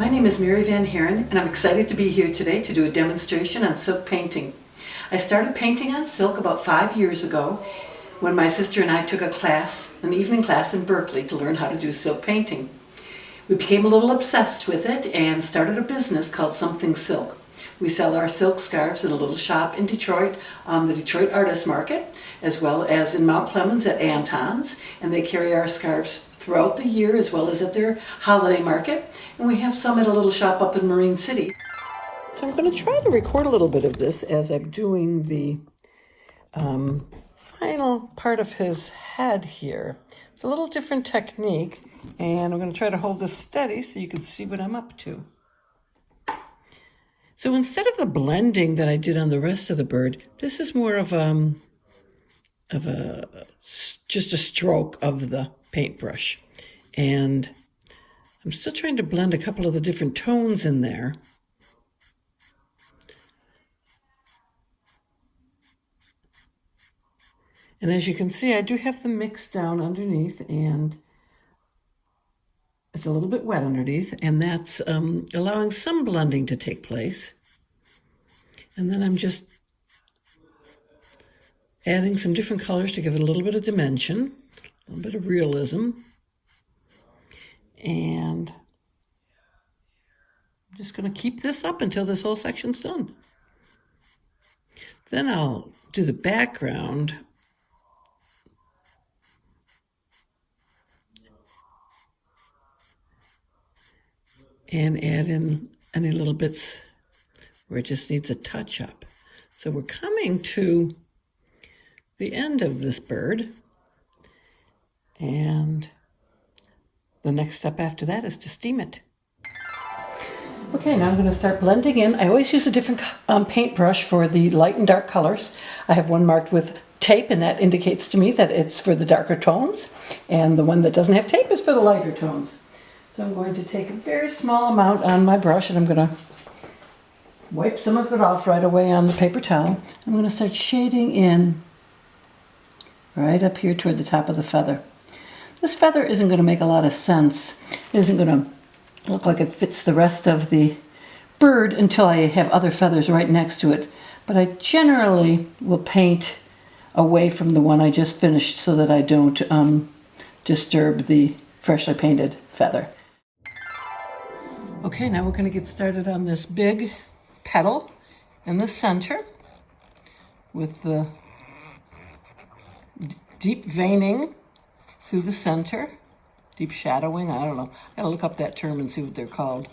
My name is Mary Van Haaren, and I'm excited to be here today to do a demonstration on silk painting. I started painting on silk about 5 years ago when my sister and I took a class, an evening class in Berkeley, to learn how to do silk painting. We became a little obsessed with it and started a business called Something Silk. We sell our silk scarves in a little shop in Detroit, the Detroit Artist Market, as well as in Mount Clemens at Anton's, and they carry our scarves throughout the year as well as at their holiday market, and we have some at a little shop up in Marine City. So I'm going to try to record a little bit of this as I'm doing the final part of his head here. It's a little different technique, and I'm going to try to hold this steady so you can see what I'm up to. So instead of the blending that I did on the rest of the bird, this is more of just a stroke of the paintbrush. And I'm still trying to blend a couple of the different tones in there. And as you can see, I do have the mix down underneath, and it's a little bit wet underneath, and that's allowing some blending to take place. And then I'm just adding some different colors to give it a little bit of dimension, a little bit of realism. And I'm just going to keep this up until this whole section's done. Then I'll do the background. And add in any little bits where it just needs a touch up. So we're coming to the end of this bird. And the next step after that is to steam it. Okay, now I'm going to start blending in. I always use a different paintbrush for the light and dark colors. I have one marked with tape, and that indicates to me that it's for the darker tones. And the one that doesn't have tape is for the lighter tones. So I'm going to take a very small amount on my brush, and I'm going to wipe some of it off right away on the paper towel. I'm going to start shading in right up here toward the top of the feather. This feather isn't going to make a lot of sense. It isn't going to look like it fits the rest of the bird until I have other feathers right next to it. But I generally will paint away from the one I just finished so that I don't disturb the freshly painted feather. Okay, now we're going to get started on this big petal in the center with the deep veining through the center, deep shadowing, I don't know. I gotta look up that term and see what they're called.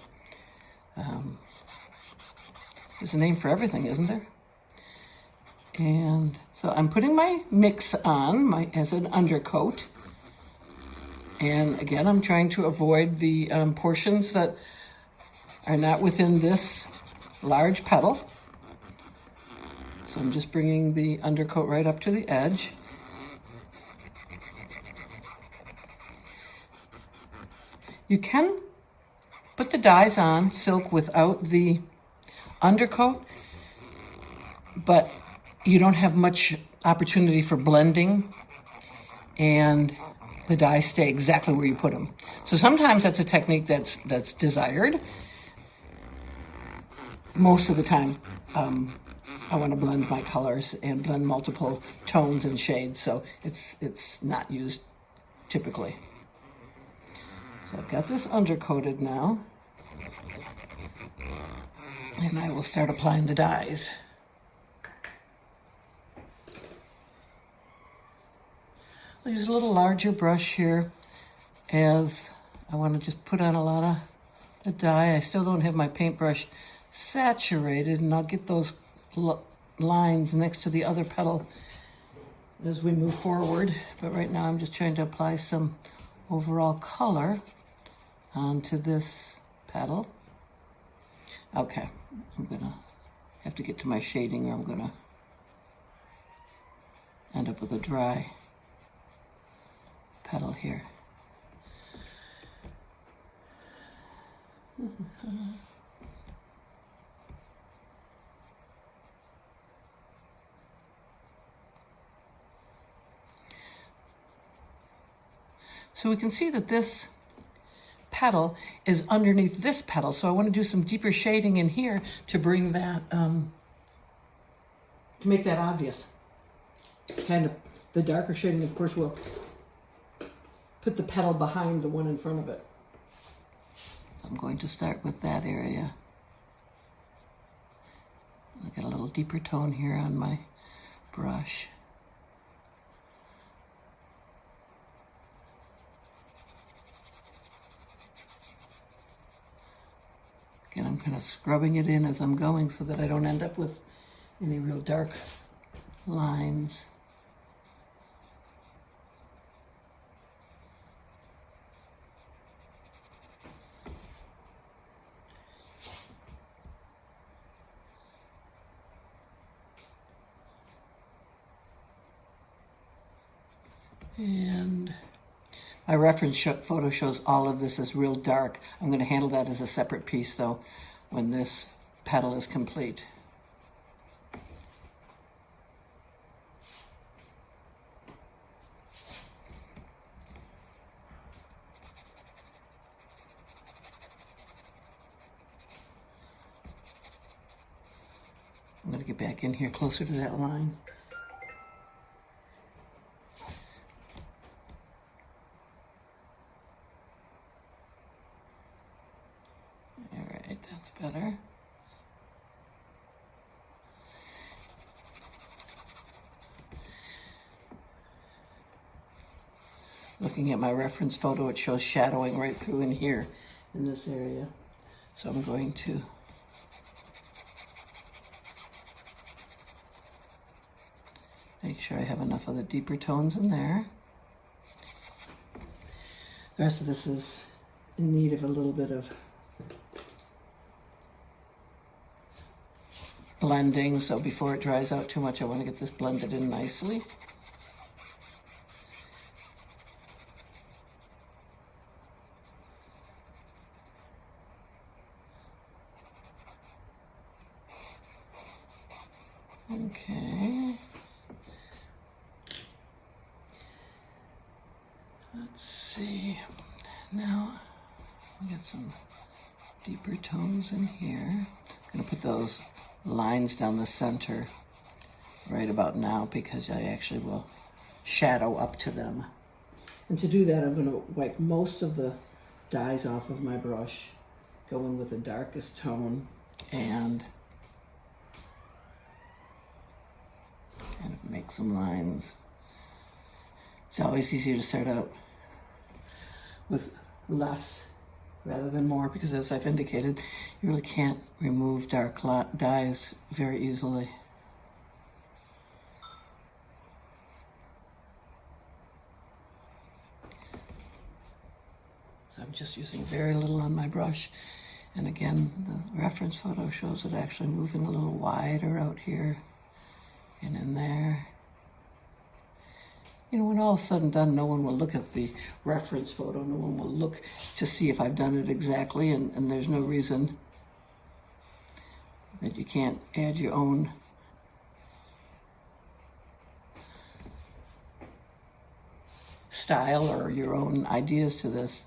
There's a name for everything, isn't there? And so I'm putting my mix on as an undercoat. And again, I'm trying to avoid the portions that are not within this large petal. So I'm just bringing the undercoat right up to the edge. You can put the dyes on silk without the undercoat, but you don't have much opportunity for blending, and the dyes stay exactly where you put them. So sometimes that's a technique that's desired. Most of the time, I want to blend my colors and blend multiple tones and shades, so it's not used typically. So I've got this undercoated now, and I will start applying the dyes. I'll use a little larger brush here as I want to just put on a lot of the dye. I still don't have my paintbrush saturated, and I'll get those lines next to the other petal as we move forward. But right now I'm just trying to apply some overall color onto this petal. Okay, I'm gonna have to get to my shading or I'm gonna end up with a dry petal here. So we can see that this petal is underneath this petal. So I want to do some deeper shading in here to bring that, to make that obvious. Kind of the darker shading, of course, will put the petal behind the one in front of it. So I'm going to start with that area. I get a little deeper tone here on my brush. Again, I'm kind of scrubbing it in as I'm going so that I don't end up with any real dark lines. And my reference photo shows all of this is real dark. I'm going to handle that as a separate piece, though, when this petal is complete. I'm going to get back in here closer to that line. That's better. Looking at my reference photo, it shows shadowing right through in here in this area. So I'm going to make sure I have enough of the deeper tones in there. The rest of this is in need of a little bit of blending, so before it dries out too much, I want to get this blended in nicely. Okay. Let's see. Now we get some deeper tones in here. I'm going to put those lines down the center right about now because I actually will shadow up to them. And to do that, I'm going to wipe most of the dyes off of my brush, go in with the darkest tone, and kind of make some lines. It's always easier to start out with less rather than more, because as I've indicated, you really can't remove dark dyes very easily. So I'm just using very little on my brush. And again, the reference photo shows it actually moving a little wider out here and in there. You know, when all is said and done, no one will look at the reference photo. No one will look to see if I've done it exactly, and there's no reason that you can't add your own style or your own ideas to this.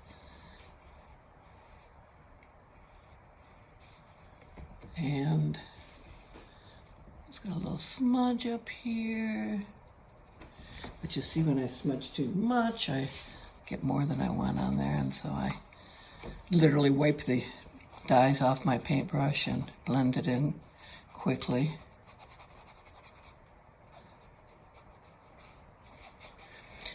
And it's got a little smudge up here. But you see, when I smudge too much, I get more than I want on there, and so I literally wipe the dyes off my paintbrush and blend it in quickly.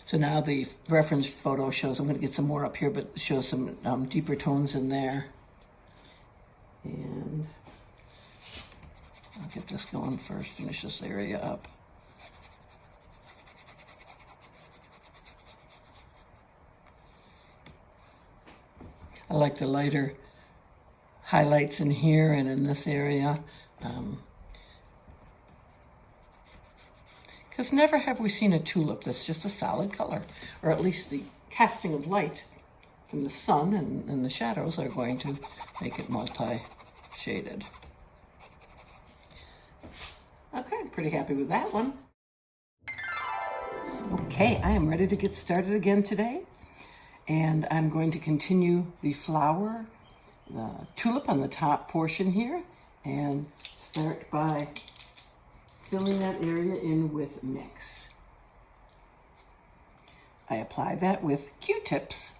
So now the reference photo shows, I'm going to get some more up here, but shows some deeper tones in there. And I'll get this going first, finish this area up. I like the lighter highlights in here and in this area. Because never have we seen a tulip that's just a solid color, or at least the casting of light from the sun and the shadows are going to make it multi-shaded. Okay, I'm pretty happy with that one. Okay, I am ready to get started again today. And I'm going to continue the flower, the tulip on the top portion here, and start by filling that area in with mix. I apply that with Q-tips.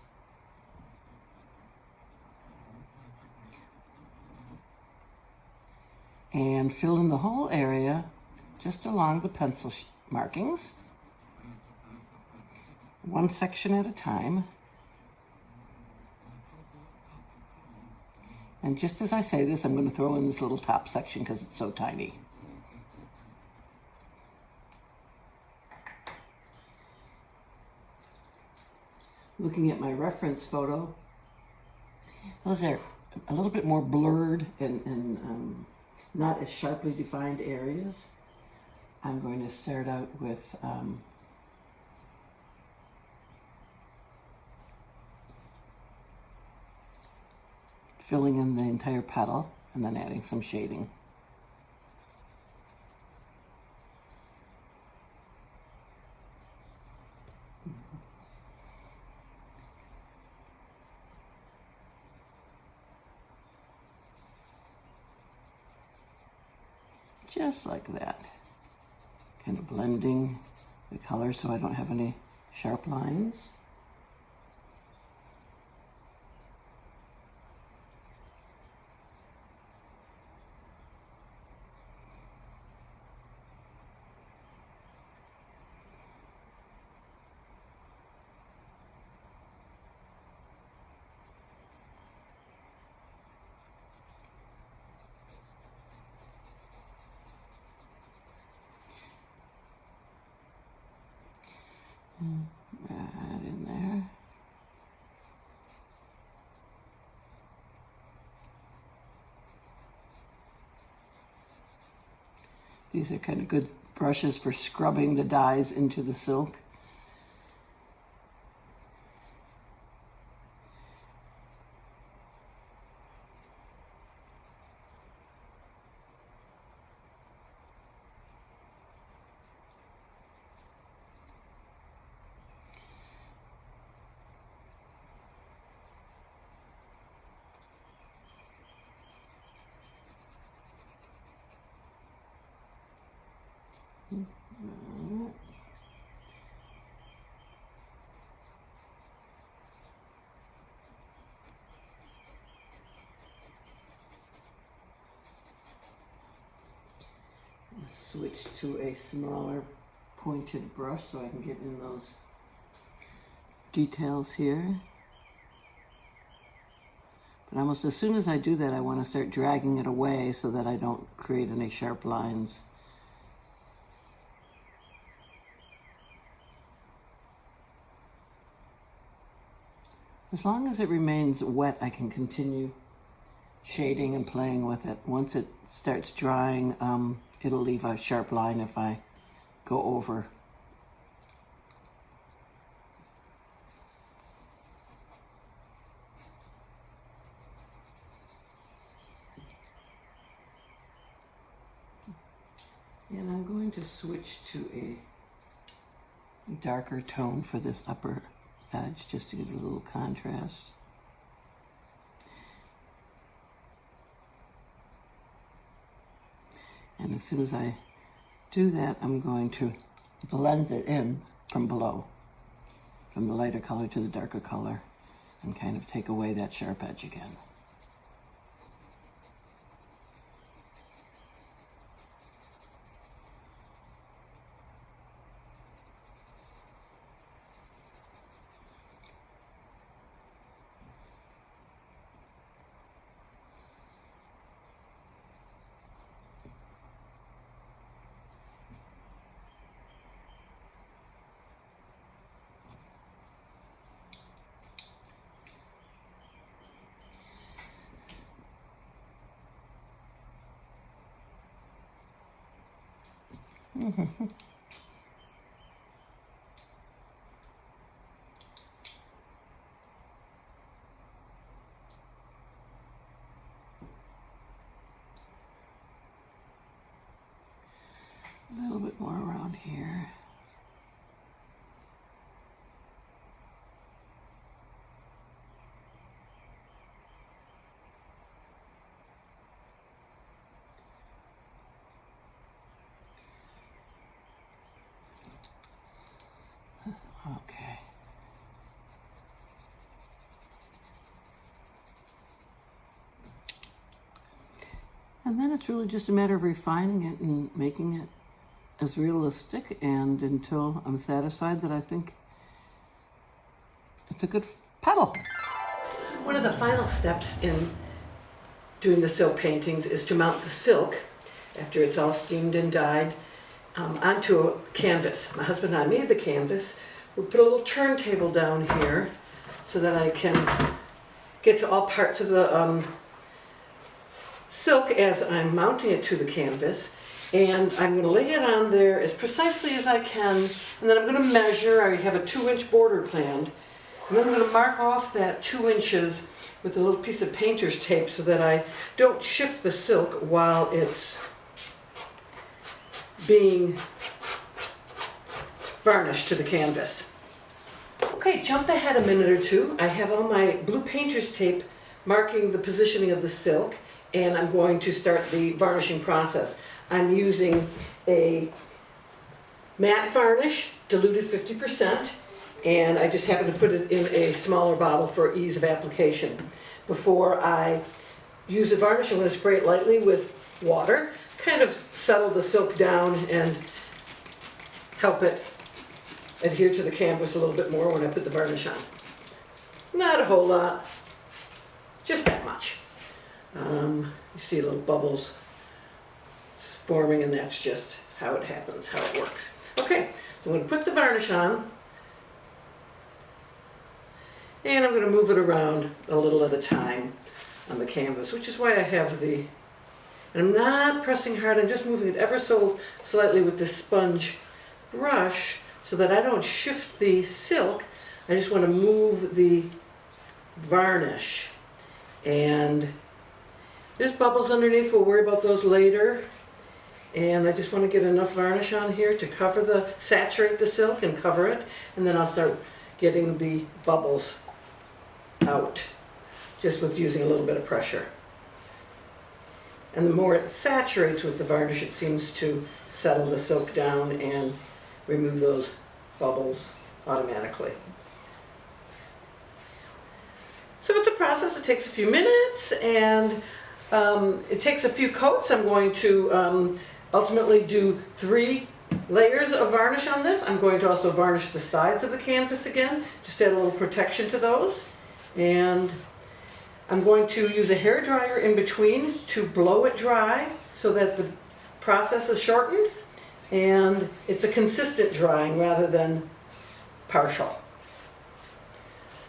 And fill in the whole area just along the pencil markings, one section at a time. And just as I say this, I'm going to throw in this little top section because it's so tiny. Looking at my reference photo, those are a little bit more blurred and not as sharply defined areas. I'm going to start out with filling in the entire petal and then adding some shading. Just like that. Kind of blending the colors so I don't have any sharp lines. Right in there. These are kind of good brushes for scrubbing the dyes into the silk. Switch to a smaller pointed brush so I can get in those details here. But almost as soon as I do that, I want to start dragging it away so that I don't create any sharp lines. As long as it remains wet, I can continue shading and playing with it. Once it starts drying, it'll leave a sharp line if I go over. And I'm going to switch to a darker tone for this upper edge just to give it a little contrast. And as soon as I do that, I'm going to blend it in from below, from the lighter color to the darker color, and kind of take away that sharp edge again. A little bit more around here. Okay. And then it's really just a matter of refining it and making it as realistic, and until I'm satisfied that I think it's a good petal. One of the final steps in doing the silk paintings is to mount the silk after it's all steamed and dyed onto a canvas. My husband and I made the canvas. We put a little turntable down here so that I can get to all parts of the silk as I'm mounting it to the canvas. And I'm going to lay it on there as precisely as I can, and then I'm going to measure. I have a 2-inch border planned, and then I'm going to mark off that 2 inches with a little piece of painter's tape so that I don't shift the silk while it's being varnished to the canvas. Okay, jump ahead a minute or two. I have all my blue painter's tape marking the positioning of the silk, and I'm going to start the varnishing process. I'm using a matte varnish, diluted 50%, and I just happen to put it in a smaller bottle for ease of application. Before I use the varnish, I'm going to spray it lightly with water, kind of settle the silk down and help it adhere to the canvas a little bit more when I put the varnish on. Not a whole lot, just that much. You see little bubbles forming, and that's just how it happens, how it works. Okay, so I'm going to put the varnish on, and I'm going to move it around a little at a time on the canvas, which is why I have the, and I'm not pressing hard, I'm just moving it ever so slightly with this sponge brush so that I don't shift the silk. I just want to move the varnish. And there's bubbles underneath, we'll worry about those later. And I just want to get enough varnish on here to saturate the silk and cover it, and then I'll start getting the bubbles out, just with using a little bit of pressure. And the more it saturates with the varnish, it seems to settle the silk down and remove those bubbles automatically. So it's a process, it takes a few minutes, and it takes a few coats. I'm going to ultimately do 3 layers of varnish on this. I'm going to also varnish the sides of the canvas again, just add a little protection to those. And I'm going to use a hair dryer in between to blow it dry so that the process is shortened, and it's a consistent drying rather than partial.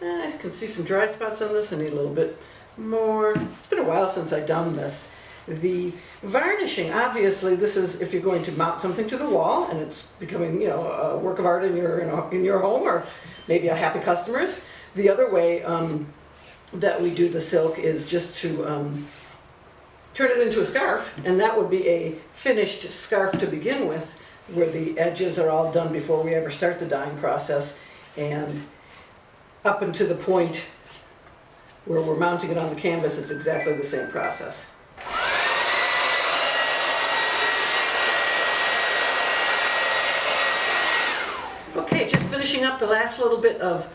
I can see some dry spots on this. I need a little bit more. It's been a while since I've done this. The varnishing, obviously, this is if you're going to mount something to the wall and it's becoming, a work of art in your home, or maybe a happy customers. The other way that we do the silk is just to turn it into a scarf, and that would be a finished scarf to begin with, where the edges are all done before we ever start the dyeing process, and up until the point where we're mounting it on the canvas, it's exactly the same process. Okay, just finishing up the last little bit of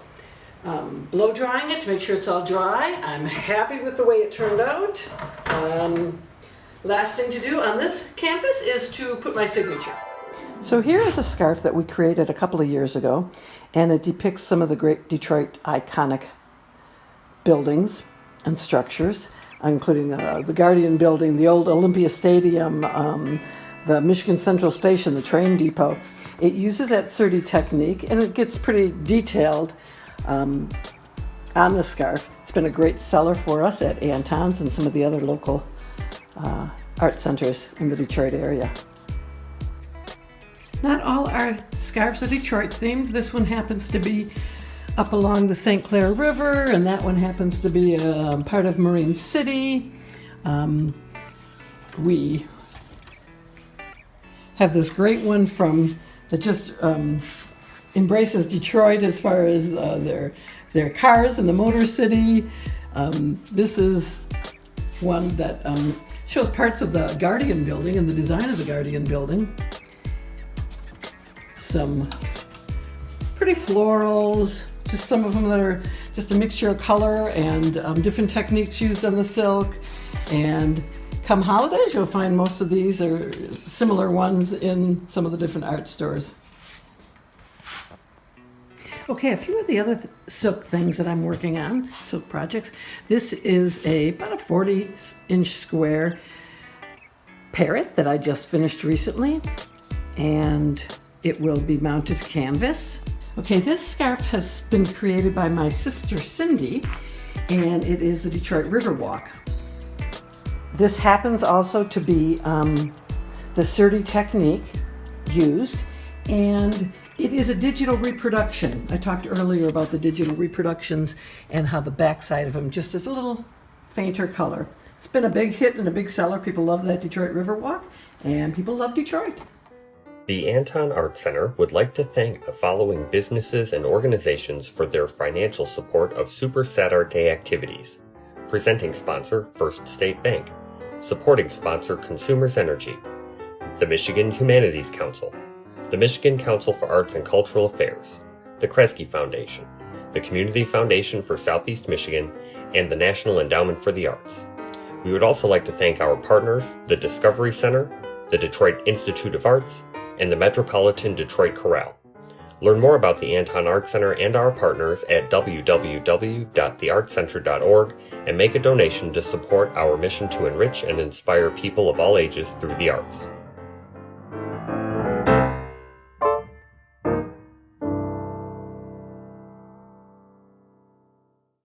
blow drying it to make sure it's all dry. I'm happy with the way it turned out. Last thing to do on this canvas is to put my signature. So here is a scarf that we created a couple of years ago, and it depicts some of the great Detroit iconic buildings and structures, including the Guardian Building, the old Olympia Stadium, the Michigan Central Station, the train depot. It uses that SatARTday technique, and it gets pretty detailed on the scarf. It's been a great seller for us at Anton's and some of the other local art centers in the Detroit area. Not all our scarves are Detroit themed. This one happens to be up along the St. Clair River, and that one happens to be part of Marine City. We have this great one that just embraces Detroit as far as their cars and the Motor City. This is one that shows parts of the Guardian Building and the design of the Guardian Building. Some pretty florals, just some of them that are just a mixture of color and different techniques used on the silk. And come holidays, you'll find most of these or similar ones in some of the different art stores. Okay, a few of the other silk things that I'm working on, silk projects. This is about a 40-inch square parrot that I just finished recently, and it will be mounted to canvas. Okay, this scarf has been created by my sister Cindy, and it is a Detroit Riverwalk. This happens also to be the Surrey technique used, and it is a digital reproduction. I talked earlier about the digital reproductions and how the backside of them just is a little fainter color. It's been a big hit and a big seller. People love that Detroit Riverwalk, and people love Detroit. The Anton Art Center would like to thank the following businesses and organizations for their financial support of Super SatARTday activities. Presenting sponsor, First State Bank. Supporting sponsor, Consumers Energy. The Michigan Humanities Council. The Michigan Council for Arts and Cultural Affairs, the Kresge Foundation, the Community Foundation for Southeast Michigan, and the National Endowment for the Arts. We would also like to thank our partners, the Discovery Center, the Detroit Institute of Arts, and the Metropolitan Detroit Chorale. Learn more about the Anton Art Center and our partners at www.theartcenter.org and make a donation to support our mission to enrich and inspire people of all ages through the arts.